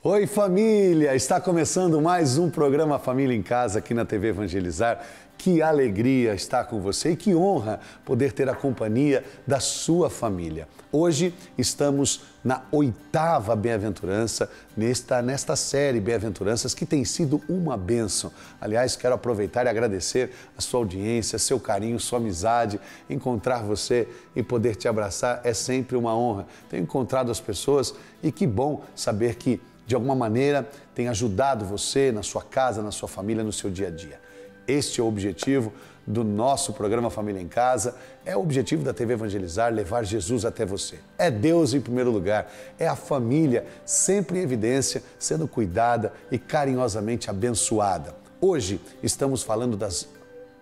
Oi família, está começando mais um programa Família em Casa aqui na TV Evangelizar. Que alegria estar com você e que honra poder ter a companhia da sua família. Hoje estamos na 8ª bem-aventurança, nesta série Bem-aventuranças que tem sido uma bênção. Aliás, quero aproveitar e agradecer a sua audiência, seu carinho, sua amizade. Encontrar você e poder te abraçar é sempre uma honra. Tenho encontrado as pessoas e que bom saber que de alguma maneira tem ajudado você na sua casa, na sua família, no seu dia a dia. Este é o objetivo do nosso programa Família em Casa, é o objetivo da TV Evangelizar, levar Jesus até você. É Deus em primeiro lugar, é a família sempre em evidência, sendo cuidada e carinhosamente abençoada. Hoje estamos falando das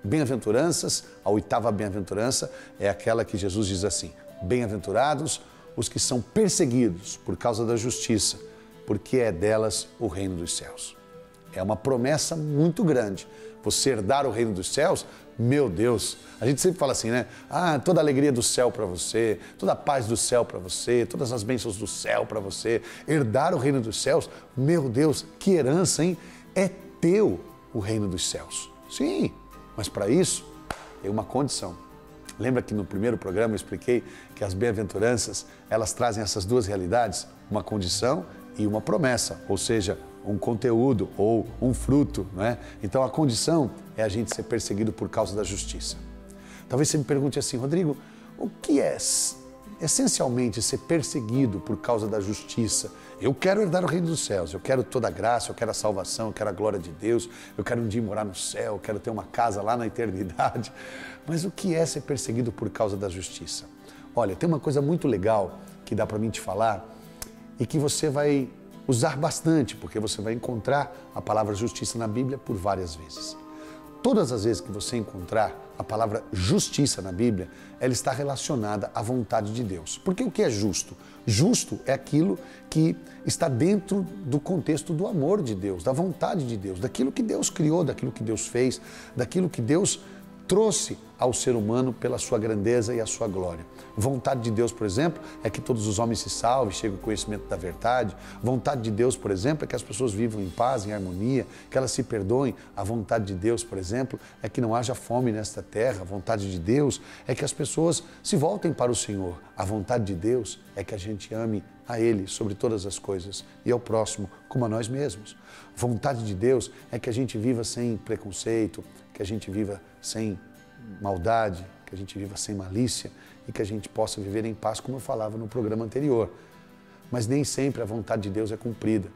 bem-aventuranças, a 8ª bem-aventurança é aquela que Jesus diz assim: bem-aventurados os que são perseguidos por causa da justiça, porque é delas o reino dos céus. É uma promessa muito grande. Você herdar o reino dos céus, meu Deus, a gente sempre fala assim, né? Toda a alegria do céu para você, toda a paz do céu para você, todas as bênçãos do céu para você. Herdar o reino dos céus, meu Deus, que herança, hein? É teu o reino dos céus. Sim, mas para isso tem uma condição. Lembra que no primeiro programa eu expliquei que as bem-aventuranças, elas trazem essas duas realidades, uma condição e uma promessa, ou seja, um conteúdo ou um fruto, não é? Então a condição é a gente ser perseguido por causa da justiça. Talvez você me pergunte assim: Rodrigo, o que é essencialmente ser perseguido por causa da justiça? Eu quero herdar o reino dos céus, eu quero toda a graça, eu quero a salvação, eu quero a glória de Deus, eu quero um dia morar no céu, eu quero ter uma casa lá na eternidade. Mas o que é ser perseguido por causa da justiça? Olha, tem uma coisa muito legal que dá para mim te falar e que você vai usar bastante, porque você vai encontrar a palavra justiça na Bíblia por várias vezes. Todas as vezes que você encontrar a palavra justiça na Bíblia, ela está relacionada à vontade de Deus. Porque o que é justo? Justo é aquilo que está dentro do contexto do amor de Deus, da vontade de Deus, daquilo que Deus criou, daquilo que Deus fez, daquilo que Deus trouxe ao ser humano pela sua grandeza e a sua glória. Vontade de Deus, por exemplo, é que todos os homens se salvem, cheguem ao conhecimento da verdade. Vontade de Deus, por exemplo, é que as pessoas vivam em paz, em harmonia, que elas se perdoem. A vontade de Deus, por exemplo, é que não haja fome nesta terra. A vontade de Deus é que as pessoas se voltem para o Senhor. A vontade de Deus é que a gente ame a Ele sobre todas as coisas e ao próximo como a nós mesmos. Vontade de Deus é que a gente viva sem preconceito, que a gente viva sem maldade, que a gente viva sem malícia e que a gente possa viver em paz, como eu falava no programa anterior. Mas nem sempre a vontade de Deus é cumprida.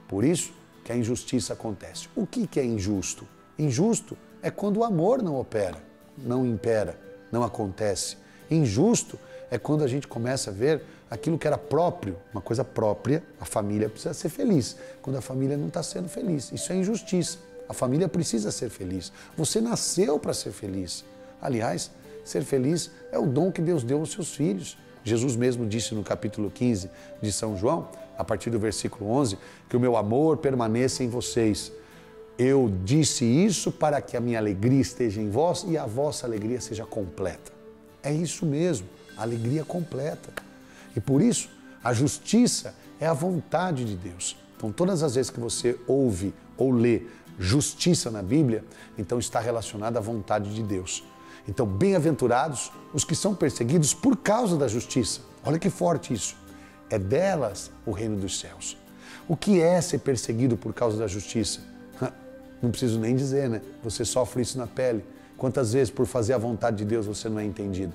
Por isso que a injustiça acontece. O que é injusto? Injusto é quando o amor não opera, não impera, não acontece. Injusto é quando a gente começa a ver aquilo que era próprio, uma coisa própria, a família precisa ser feliz. Quando a família não está sendo feliz, isso é injustiça. A família precisa ser feliz. Você nasceu para ser feliz. Aliás, ser feliz é o dom que Deus deu aos seus filhos. Jesus mesmo disse no capítulo 15 de São João, a partir do versículo 11, que o meu amor permaneça em vocês. Eu disse isso para que a minha alegria esteja em vós e a vossa alegria seja completa. É isso mesmo, a alegria completa. E por isso, a justiça é a vontade de Deus. Então, todas as vezes que você ouve ou lê justiça na Bíblia, então está relacionada à vontade de Deus. Então, bem-aventurados os que são perseguidos por causa da justiça. Olha que forte isso. É delas o reino dos céus. O que é ser perseguido por causa da justiça? Não preciso nem dizer, né? Você sofre isso na pele. Quantas vezes por fazer a vontade de Deus você não é entendido?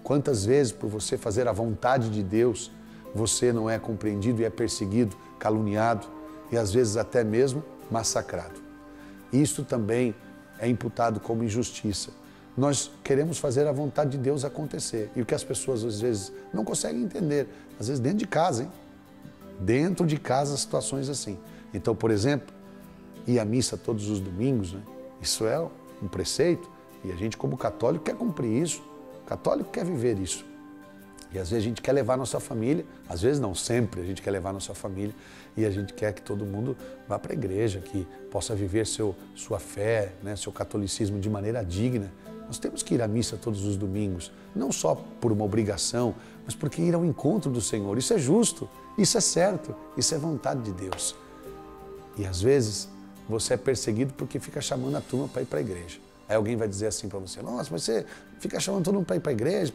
Quantas vezes por você fazer a vontade de Deus você não é compreendido e é perseguido, caluniado e às vezes até mesmo massacrado? Isto também é imputado como injustiça. Nós queremos fazer a vontade de Deus acontecer. E o que as pessoas às vezes não conseguem entender, às vezes dentro de casa, hein? Dentro de casa, situações assim. Então, por exemplo, ir à missa todos os domingos, né? Isso é um preceito e a gente como católico quer cumprir isso. O católico quer viver isso. E às vezes a gente quer levar a nossa família, às vezes não, sempre a gente quer levar a nossa família e a gente quer que todo mundo vá para a igreja, que possa viver sua fé, né, seu catolicismo de maneira digna. Nós temos que ir à missa todos os domingos, não só por uma obrigação, mas porque ir ao encontro do Senhor. Isso é justo, isso é certo, isso é vontade de Deus. E às vezes você é perseguido porque fica chamando a turma para ir para a igreja. Aí alguém vai dizer assim para você, nossa, mas você fica chamando todo mundo para ir para a igreja,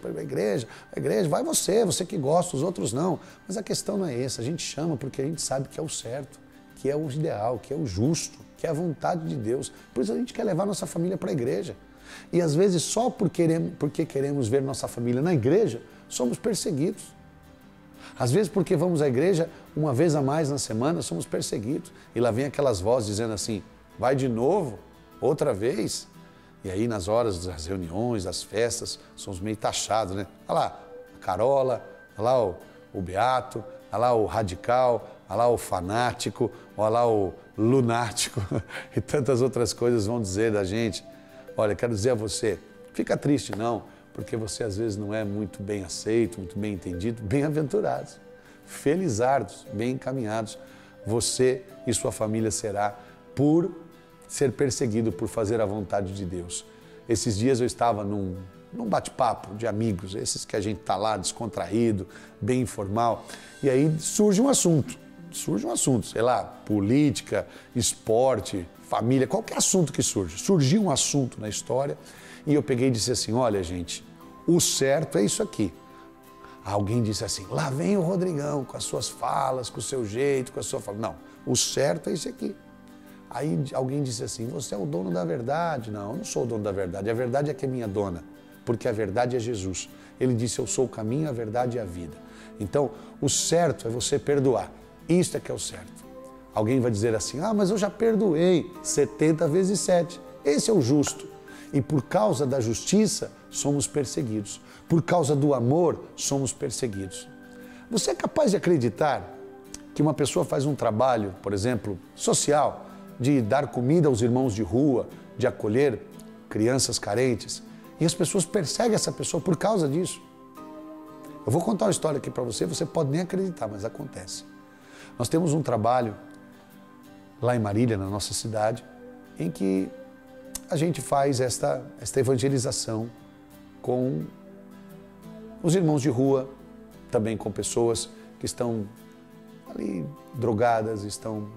vai você que gosta, os outros não. Mas a questão não é essa, a gente chama porque a gente sabe que é o certo, que é o ideal, que é o justo, que é a vontade de Deus. Por isso a gente quer levar nossa família para a igreja. E às vezes só porque queremos ver nossa família na igreja, somos perseguidos. Às vezes porque vamos à igreja uma vez a mais na semana, somos perseguidos. E lá vem aquelas vozes dizendo assim, vai de novo, outra vez. E aí nas horas das reuniões, das festas, somos meio taxados, né? Olha lá a Carola, olha lá o Beato, olha lá o radical, olha lá o fanático, olha lá o lunático e tantas outras coisas vão dizer da gente. Olha, quero dizer a você, fica triste não, porque você às vezes não é muito bem aceito, muito bem entendido, bem-aventurados, felizardos, bem encaminhados. Você e sua família será por ser perseguido por fazer a vontade de Deus. Esses dias eu estava num bate-papo de amigos, esses que a gente está lá descontraído, bem informal, e aí surge um assunto, sei lá, política, esporte, família, qualquer assunto que surge. Surgiu um assunto na história e eu peguei e disse assim, olha gente, o certo é isso aqui. Alguém disse assim, lá vem o Rodrigão com as suas falas, com o seu jeito, com a sua fala. Não, o certo é isso aqui. Aí alguém disse assim, você é o dono da verdade. Não, eu não sou o dono da verdade, a verdade é que é minha dona, porque a verdade é Jesus. Ele disse, eu sou o caminho, a verdade e a vida. Então, o certo é você perdoar, isso é que é o certo. Alguém vai dizer assim, mas eu já perdoei 70 vezes 7, esse é o justo. E por causa da justiça, somos perseguidos. Por causa do amor, somos perseguidos. Você é capaz de acreditar que uma pessoa faz um trabalho, por exemplo, social, de dar comida aos irmãos de rua, de acolher crianças carentes, e as pessoas perseguem essa pessoa por causa disso? Eu vou contar uma história aqui para você, você pode nem acreditar, mas acontece. Nós temos um trabalho lá em Marília, na nossa cidade, em que a gente faz esta evangelização com os irmãos de rua, também com pessoas que estão ali drogadas, estão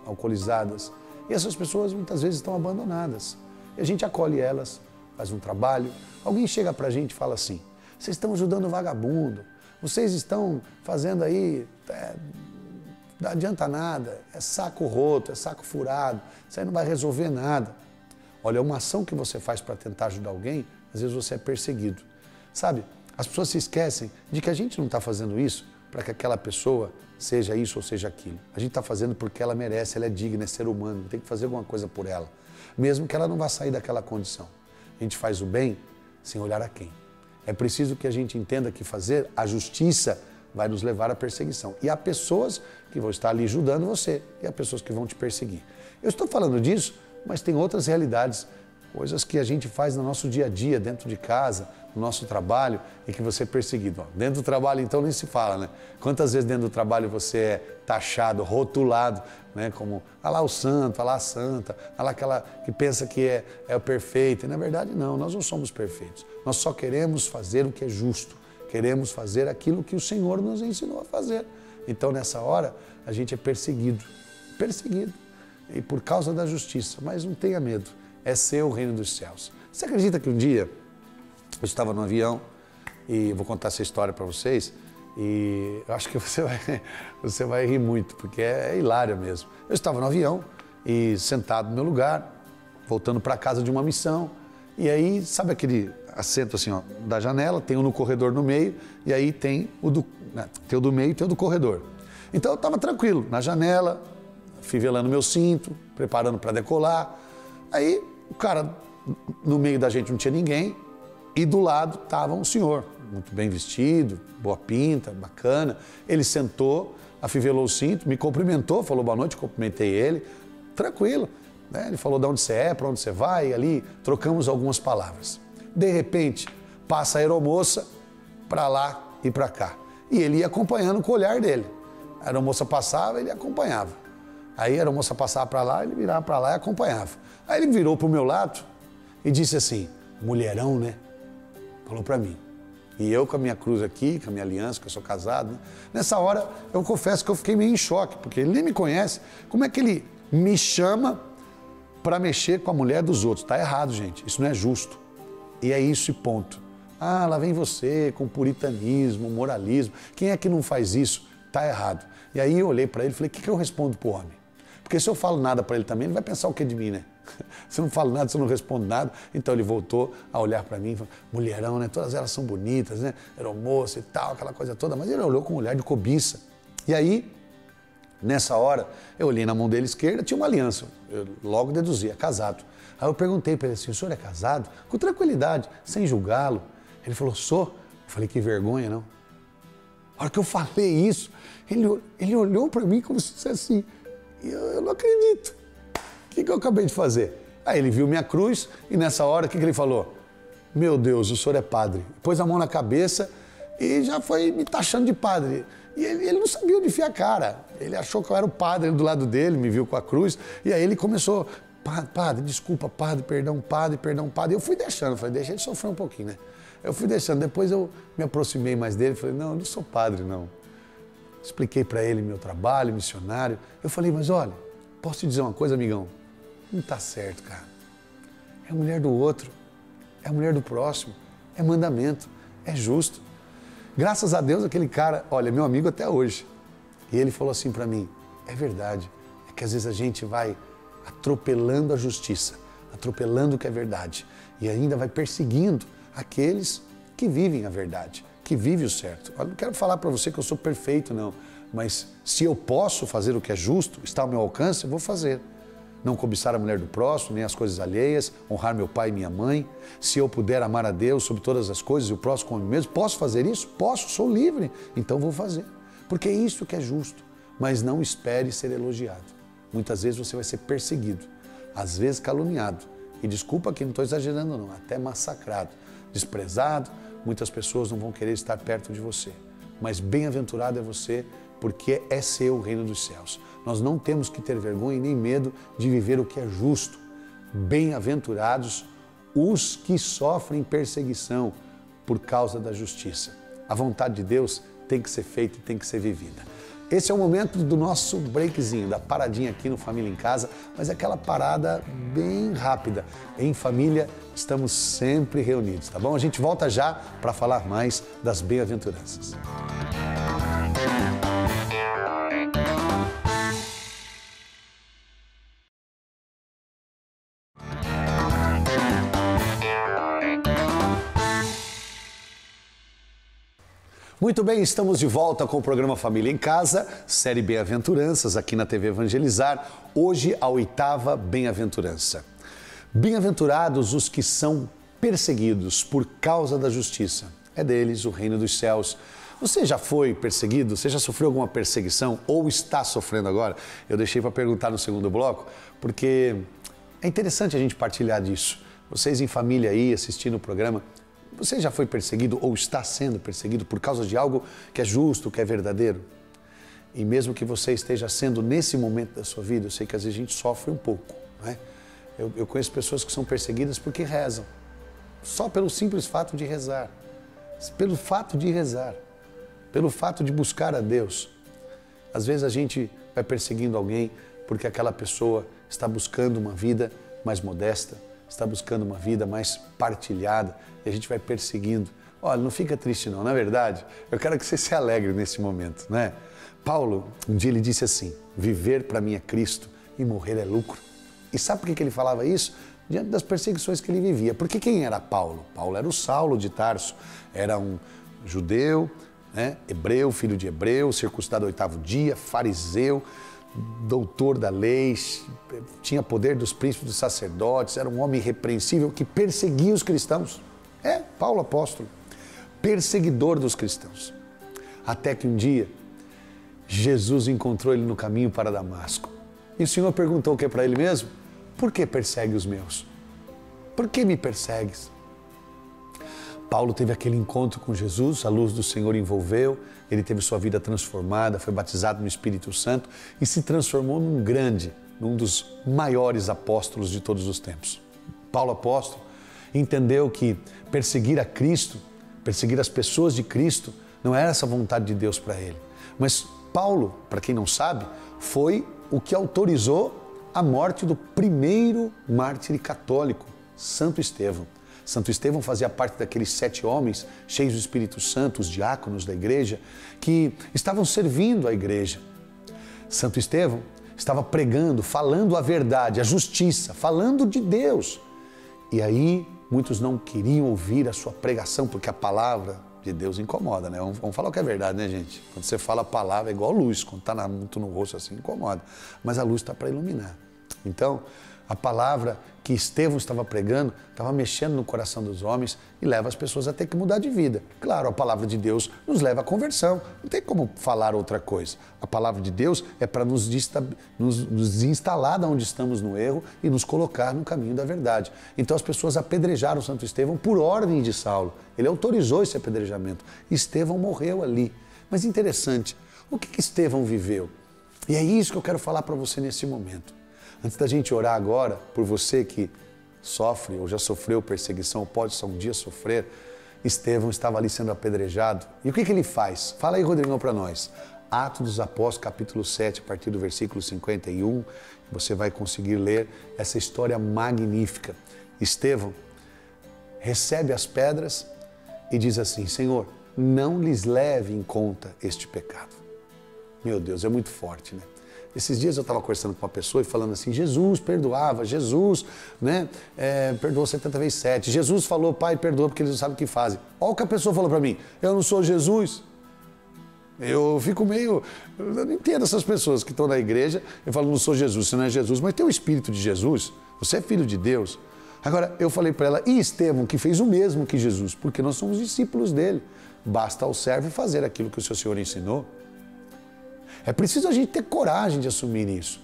alcoolizadas. E essas pessoas muitas vezes estão abandonadas. E a gente acolhe elas, faz um trabalho. Alguém chega pra gente e fala assim, vocês estão ajudando o vagabundo, vocês estão fazendo aí, não adianta nada, é saco roto, é saco furado, isso aí não vai resolver nada. Olha, uma ação que você faz para tentar ajudar alguém, às vezes você é perseguido. Sabe, as pessoas se esquecem de que a gente não está fazendo isso para que aquela pessoa seja isso ou seja aquilo. A gente está fazendo porque ela merece, ela é digna, é ser humano, tem que fazer alguma coisa por ela, mesmo que ela não vá sair daquela condição. A gente faz o bem sem olhar a quem. É preciso que a gente entenda que fazer a justiça vai nos levar à perseguição. E há pessoas que vão estar ali ajudando você e há pessoas que vão te perseguir. Eu estou falando disso, mas tem outras realidades, coisas que a gente faz no nosso dia a dia, dentro de casa, no nosso trabalho, e que você é perseguido. Dentro do trabalho, então, nem se fala, né? Quantas vezes dentro do trabalho você é taxado, rotulado, né? Como, lá o santo, lá a santa, lá aquela que pensa que é o perfeito. E, na verdade, não, nós não somos perfeitos. Nós só queremos fazer o que é justo. Queremos fazer aquilo que o Senhor nos ensinou a fazer. Então, nessa hora, a gente é perseguido. Perseguido. E por causa da justiça. Mas não tenha medo. É seu o reino dos céus. Você acredita que um dia eu estava no avião e vou contar essa história para vocês e eu acho que você vai rir muito, porque é hilário mesmo. Eu estava no avião e sentado no meu lugar, voltando para casa de uma missão, e aí, sabe aquele assento assim, ó, da janela, tem um no corredor no meio, e aí tem o do meio e tem o do corredor. Então eu estava tranquilo, na janela, fivelando meu cinto, preparando para decolar. Aí o cara, no meio da gente não tinha ninguém, e do lado estava um senhor, muito bem vestido, boa pinta, bacana. Ele sentou, afivelou o cinto, me cumprimentou, falou boa noite, cumprimentei ele, tranquilo. Né? Ele falou de onde você é, para onde você vai, e ali trocamos algumas palavras. De repente, passa a aeromoça para lá e para cá. E ele ia acompanhando com o olhar dele. A aeromoça passava, ele acompanhava. Aí a aeromoça passava para lá, ele virava para lá e acompanhava. Aí ele virou para o meu lado e disse assim, mulherão, né? Falou para mim. E eu com a minha cruz aqui, com a minha aliança, que eu sou casado, né? Nessa hora, eu confesso que eu fiquei meio em choque, porque ele nem me conhece. Como é que ele me chama para mexer com a mulher dos outros? Tá errado, gente. Isso não é justo. E é isso e ponto. Ah, lá vem você com puritanismo, moralismo. Quem é que não faz isso? Tá errado. E aí eu olhei para ele e falei, o que eu respondo pro homem? Porque se eu falo nada para ele também, ele vai pensar o que de mim, né? Se eu não falo nada, se eu não respondo nada. Então ele voltou a olhar para mim e falou, mulherão, né? Todas elas são bonitas, né? Aeromoça e tal, aquela coisa toda. Mas ele olhou com um olhar de cobiça. E aí, nessa hora, eu olhei na mão dele esquerda, tinha uma aliança. Eu logo deduzi, é casado. Aí eu perguntei para ele assim, o senhor é casado? Com tranquilidade, sem julgá-lo. Ele falou, sou. Eu falei, que vergonha, não? A hora que eu falei isso, ele olhou para mim como se fosse assim, eu não acredito. O que eu acabei de fazer? Aí ele viu minha cruz e nessa hora, o que ele falou? Meu Deus, o senhor é padre. Pôs a mão na cabeça e já foi me taxando de padre. E ele não sabia onde enfiar a cara. Ele achou que eu era o padre do lado dele, me viu com a cruz. E aí ele começou, padre, desculpa, padre, perdão, padre, perdão, padre. Eu fui deixando, falei, deixa ele sofrer um pouquinho, né? Eu fui deixando, depois eu me aproximei mais dele, falei, não, eu não sou padre, não. Expliquei para ele meu trabalho, missionário. Eu falei, mas olha, posso te dizer uma coisa, amigão? Não tá certo, cara. É a mulher do outro, é a mulher do próximo, é mandamento, é justo. Graças a Deus aquele cara, olha, é meu amigo até hoje. E ele falou assim para mim, é verdade, é que às vezes a gente vai atropelando a justiça, atropelando o que é verdade e ainda vai perseguindo aqueles que vivem a verdade, que vivem o certo. Eu não quero falar para você que eu sou perfeito, não, mas se eu posso fazer o que é justo, está ao meu alcance, eu vou fazer. Não cobiçar a mulher do próximo, nem as coisas alheias, honrar meu pai e minha mãe. Se eu puder amar a Deus sobre todas as coisas e o próximo como a mim mesmo, posso fazer isso? Posso, sou livre, então vou fazer. Porque é isso que é justo, mas não espere ser elogiado. Muitas vezes você vai ser perseguido, às vezes caluniado. E desculpa que não estou exagerando não, até massacrado, desprezado, muitas pessoas não vão querer estar perto de você. Mas bem-aventurado é você, porque é seu o reino dos céus. Nós não temos que ter vergonha e nem medo de viver o que é justo. Bem-aventurados os que sofrem perseguição por causa da justiça. A vontade de Deus tem que ser feita e tem que ser vivida. Esse é o momento do nosso breakzinho, da paradinha aqui no Família em Casa, mas é aquela parada bem rápida. Em família, estamos sempre reunidos, tá bom? A gente volta já para falar mais das bem-aventuranças. Muito bem, estamos de volta com o programa Família em Casa, série Bem-aventuranças, aqui na TV Evangelizar. Hoje, a 8ª bem-aventurança. Bem-aventurados os que são perseguidos por causa da justiça. É deles o reino dos céus. Você já foi perseguido? Você já sofreu alguma perseguição ou está sofrendo agora? Eu deixei para perguntar no segundo bloco, porque é interessante a gente partilhar disso. Vocês em família aí, assistindo o programa, você já foi perseguido ou está sendo perseguido por causa de algo que é justo, que é verdadeiro? E mesmo que você esteja sendo nesse momento da sua vida, eu sei que às vezes a gente sofre um pouco, né? Eu conheço pessoas que são perseguidas porque rezam, só pelo simples fato de rezar, pelo fato de rezar, pelo fato de buscar a Deus. Às vezes a gente vai perseguindo alguém porque aquela pessoa está buscando uma vida mais modesta, está buscando uma vida mais partilhada e a gente vai perseguindo. Olha, não fica triste não é verdade? Eu quero que você se alegre nesse momento, né? Paulo, um dia ele disse assim, viver para mim é Cristo e morrer é lucro. E sabe por que ele falava isso? Diante das perseguições que ele vivia. Porque quem era Paulo? Paulo era o Saulo de Tarso, era um judeu, né? Hebreu, filho de hebreu, circuncidado ao 8º dia, fariseu, doutor da lei, tinha poder dos príncipes dos sacerdotes, era um homem irrepreensível que perseguia os cristãos. É, Paulo apóstolo, perseguidor dos cristãos. Até que um dia, Jesus encontrou ele no caminho para Damasco. E o Senhor perguntou o que para ele mesmo? Por que persegue os meus? Por que me persegues? Paulo teve aquele encontro com Jesus, a luz do Senhor envolveu, ele teve sua vida transformada, foi batizado no Espírito Santo e se transformou num dos maiores apóstolos de todos os tempos. Paulo apóstolo entendeu que perseguir a Cristo, perseguir as pessoas de Cristo, não era essa vontade de Deus para ele. Mas Paulo, para quem não sabe, foi o que autorizou a morte do primeiro mártir católico, Santo Estevão. Santo Estevão fazia parte daqueles 7 homens cheios do Espírito Santo, os diáconos da igreja, que estavam servindo a igreja. Santo Estevão estava pregando, falando a verdade, a justiça, falando de Deus. E aí muitos não queriam ouvir a sua pregação, porque a palavra de Deus incomoda, né? Vamos falar o que é verdade, né, gente? Quando você fala a palavra é igual luz, quando está muito no rosto assim, incomoda. Mas a luz está para iluminar. Então, a palavra que Estevão estava pregando estava mexendo no coração dos homens e leva as pessoas a ter que mudar de vida. Claro, a palavra de Deus nos leva à conversão, não tem como falar outra coisa. A palavra de Deus é para nos desinstalar de onde estamos no erro e nos colocar no caminho da verdade. Então as pessoas apedrejaram Santo Estevão por ordem de Saulo. Ele autorizou esse apedrejamento. Estevão morreu ali. Mas interessante, o que Estevão viveu? E é isso que eu quero falar para você nesse momento. Antes da gente orar agora por você que sofre ou já sofreu perseguição, ou pode só um dia sofrer, Estevão estava ali sendo apedrejado. E o que ele faz? Fala aí, Rodrigão, para nós. Atos dos Apóstolos, capítulo 7, a partir do versículo 51, você vai conseguir ler essa história magnífica. Estevão recebe as pedras e diz assim: Senhor, não lhes leve em conta este pecado. Meu Deus, é muito forte, né? Esses dias eu estava conversando com uma pessoa e falando assim, Jesus perdoava, Jesus perdoou 70 vezes 7. Jesus falou, Pai, perdoa porque eles não sabem o que fazem. Olha o que a pessoa falou para mim, eu não sou Jesus. Eu fico eu não entendo essas pessoas que estão na igreja e falam, não sou Jesus, você não é Jesus, mas tem o Espírito de Jesus, você é filho de Deus. Agora, eu falei para ela, e Estevão, que fez o mesmo que Jesus, porque nós somos discípulos dele. Basta ao servo fazer aquilo que o seu Senhor ensinou. É preciso a gente ter coragem de assumir isso.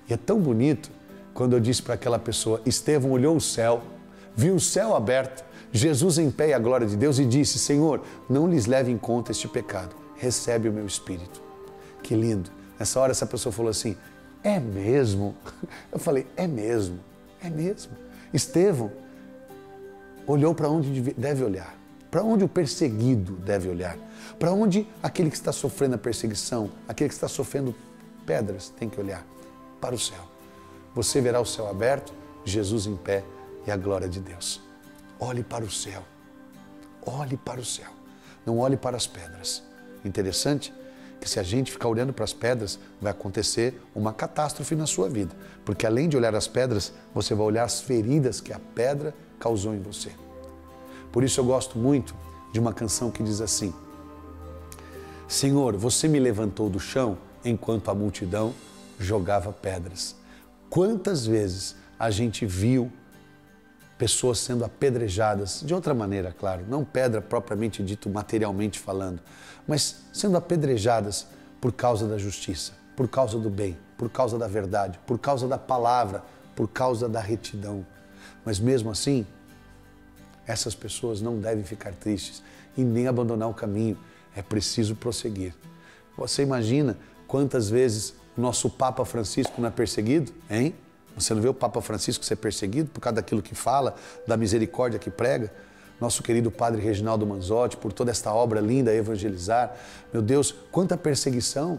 E é tão bonito quando eu disse para aquela pessoa, Estevão olhou o céu, viu o céu aberto, Jesus em pé e a glória de Deus e disse, Senhor, não lhes leve em conta este pecado, recebe o meu espírito. Que lindo. Nessa hora essa pessoa falou assim, é mesmo? Eu falei, é mesmo, é mesmo. Estevão olhou para onde deve olhar, para onde o perseguido deve olhar. Para onde aquele que está sofrendo a perseguição, aquele que está sofrendo pedras, tem que olhar? Para o céu. Você verá o céu aberto, Jesus em pé e a glória de Deus. Olhe para o céu. Olhe para o céu. Não olhe para as pedras. Interessante que se a gente ficar olhando para as pedras, vai acontecer uma catástrofe na sua vida. Porque além de olhar as pedras, você vai olhar as feridas que a pedra causou em você. Por isso eu gosto muito de uma canção que diz assim, Senhor, você me levantou do chão enquanto a multidão jogava pedras. Quantas vezes a gente viu pessoas sendo apedrejadas, de outra maneira, claro, não pedra propriamente dito materialmente falando, mas sendo apedrejadas por causa da justiça, por causa do bem, por causa da verdade, por causa da palavra, por causa da retidão. Mas mesmo assim, essas pessoas não devem ficar tristes e nem abandonar o caminho. É preciso prosseguir. Você imagina quantas vezes o nosso Papa Francisco não é perseguido, hein? Você não vê o Papa Francisco ser perseguido por causa daquilo que fala, da misericórdia que prega? Nosso querido Padre Reginaldo Manzotti, por toda esta obra linda, Evangelizar. Meu Deus, quanta perseguição!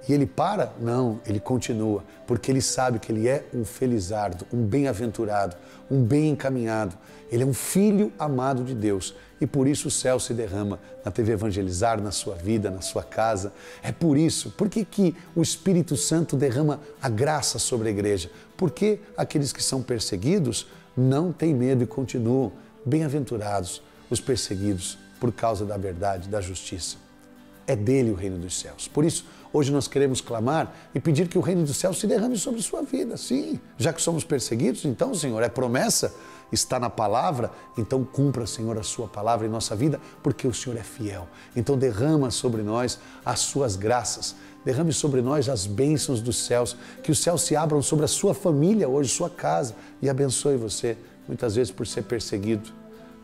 E ele para? Não, ele continua, porque ele sabe que ele é um felizardo, um bem-aventurado, um bem encaminhado. Ele é um filho amado de Deus e por isso o céu se derrama na TV Evangelizar, na sua vida, na sua casa. É por isso, por que o Espírito Santo derrama a graça sobre a igreja? Porque aqueles que são perseguidos não têm medo e continuam bem-aventurados, os perseguidos por causa da verdade, da justiça. É dele o reino dos céus. Por isso, hoje nós queremos clamar e pedir que o reino dos céus se derrame sobre sua vida. Sim, já que somos perseguidos, então, Senhor, é promessa, está na palavra, então cumpra, Senhor, a sua palavra em nossa vida, porque o Senhor é fiel. Então derrama sobre nós as suas graças, derrame sobre nós as bênçãos dos céus, que os céus se abram sobre a sua família hoje, sua casa, e abençoe você, muitas vezes por ser perseguido,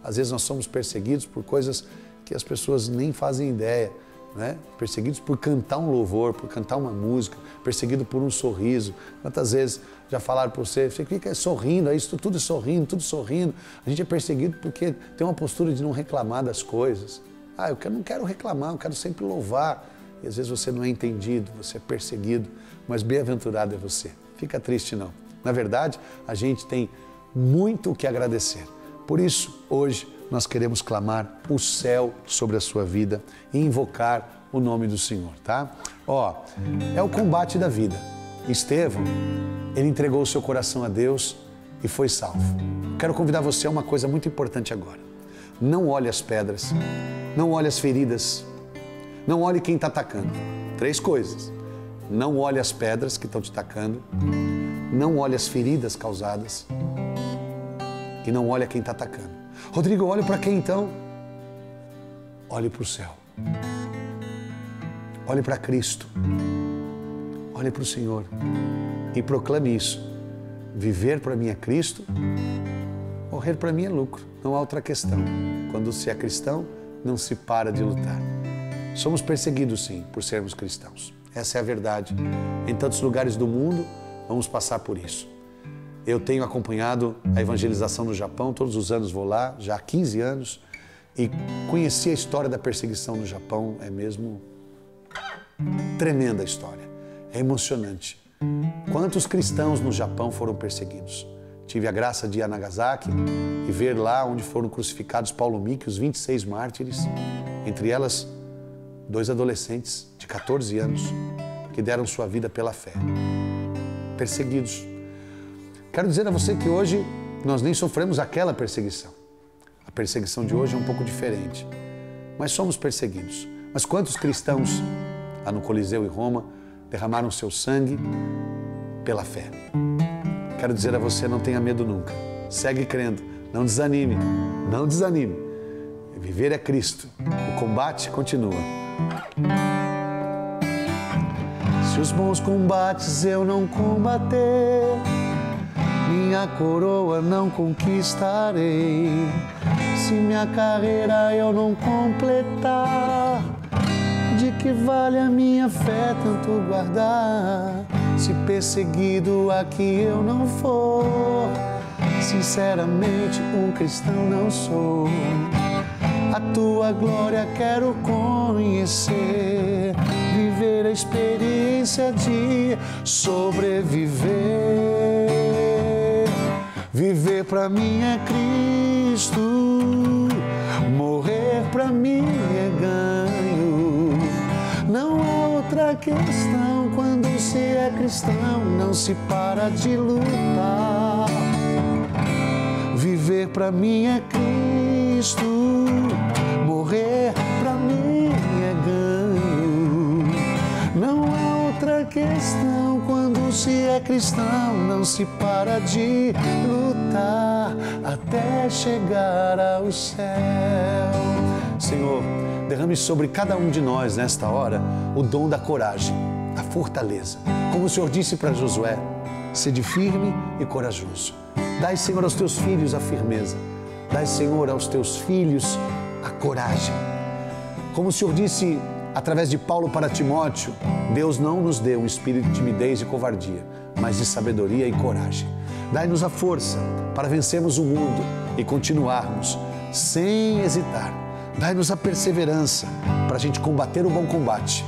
Às vezes nós somos perseguidos por coisas que as pessoas nem fazem ideia, né? Perseguidos por cantar um louvor, por cantar uma música, perseguido por um sorriso. Quantas vezes já falaram para você fica sorrindo, isso tudo sorrindo, tudo sorrindo. A gente é perseguido porque tem uma postura de não reclamar das coisas. Eu não quero reclamar, eu quero sempre louvar. E às vezes você não é entendido, você é perseguido, mas bem-aventurado é você. Fica triste não. Na verdade, a gente tem muito o que agradecer. Por isso, hoje, nós queremos clamar o céu sobre a sua vida e invocar o nome do Senhor, tá? É o combate da vida. Estevão, ele entregou o seu coração a Deus e foi salvo. Quero convidar você a uma coisa muito importante agora. Não olhe as pedras, não olhe as feridas, não olhe quem está atacando. 3 coisas. Não olhe as pedras que estão te atacando, não olhe as feridas causadas e não olhe quem está atacando. Rodrigo, olhe para quem então? Olhe para o céu. Olhe para Cristo. Olhe para o Senhor e proclame isso. Viver para mim é Cristo, morrer para mim é lucro. Não há outra questão. Quando se é cristão, não se para de lutar. Somos perseguidos sim por sermos cristãos. Essa é a verdade. Em tantos lugares do mundo, vamos passar por isso. Eu tenho acompanhado a evangelização no Japão, todos os anos vou lá, já há 15 anos, e conheci a história da perseguição no Japão, é mesmo tremenda a história, é emocionante. Quantos cristãos no Japão foram perseguidos? Tive a graça de ir a Nagasaki e ver lá onde foram crucificados Paulo Miki, os 26 mártires, entre elas 2 adolescentes de 14 anos que deram sua vida pela fé, perseguidos. Quero dizer a você que hoje nós nem sofremos aquela perseguição. A perseguição de hoje é um pouco diferente, mas somos perseguidos. Mas quantos cristãos lá no Coliseu em Roma derramaram seu sangue pela fé? Quero dizer a você, não tenha medo nunca. Segue crendo, não desanime, não desanime. Viver é Cristo, o combate continua. Se os bons combates eu não combater, minha coroa não conquistarei. Se minha carreira eu não completar, de que vale a minha fé tanto guardar? Se perseguido aqui eu não for, sinceramente um cristão não sou. A tua glória quero conhecer, viver a experiência de sobreviver. Viver pra mim é Cristo, morrer pra mim é ganho. Não há outra questão, quando se é cristão, não se para de lutar. Viver pra mim é Cristo, morrer pra mim é ganho. Não há outra questão, quando se é cristão, não se para de lutar até chegar ao céu. Senhor, derrame sobre cada um de nós nesta hora o dom da coragem, da fortaleza. Como o Senhor disse para Josué, sede firme e corajoso. Dai, Senhor, aos teus filhos a firmeza. Dai, Senhor, aos teus filhos a coragem. Como o Senhor disse através de Paulo para Timóteo, Deus não nos deu um espírito de timidez e covardia, mas de sabedoria e coragem. Dai-nos a força para vencermos o mundo e continuarmos sem hesitar. Dai-nos a perseverança para a gente combater o bom combate,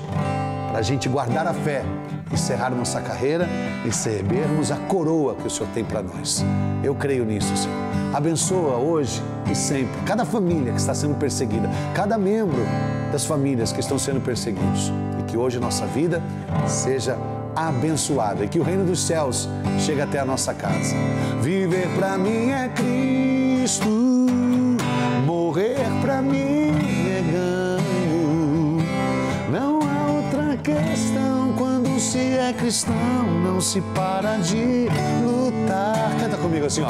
para a gente guardar a fé, encerrar nossa carreira e recebermos a coroa que o Senhor tem para nós. Eu creio nisso, Senhor. Abençoa hoje e sempre cada família que está sendo perseguida, cada membro das famílias que estão sendo perseguidos. E que hoje nossa vida seja abençoada e que o reino dos céus chegue até a nossa casa. Viver para mim é Cristo, morrer para mim é ganho. Não há outra questão, quando se é cristão, não se para de lutar. Canta comigo assim, ó.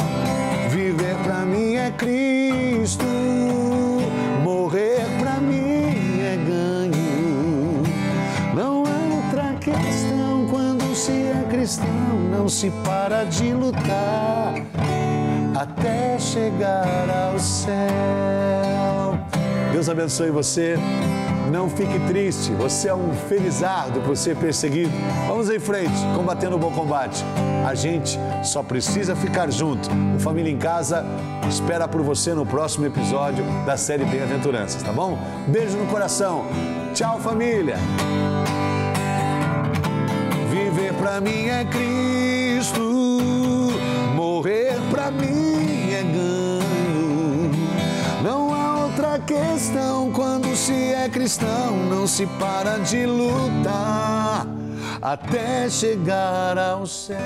Viver pra mim é Cristo, morrer pra mim é ganho. Não há outra questão, quando se é cristão, não se para de lutar até chegar ao céu. Deus abençoe você. Não fique triste, você é um felizardo por ser perseguido. Vamos em frente, combatendo o bom combate. A gente só precisa ficar junto. O Família em Casa espera por você no próximo episódio da série Bem-aventuranças, tá bom? Beijo no coração. Tchau, família. Viver pra mim é Cristo, morrer pra mim é ganho. Não há outra questão quando se é cristão, não se para de lutar até chegar ao céu.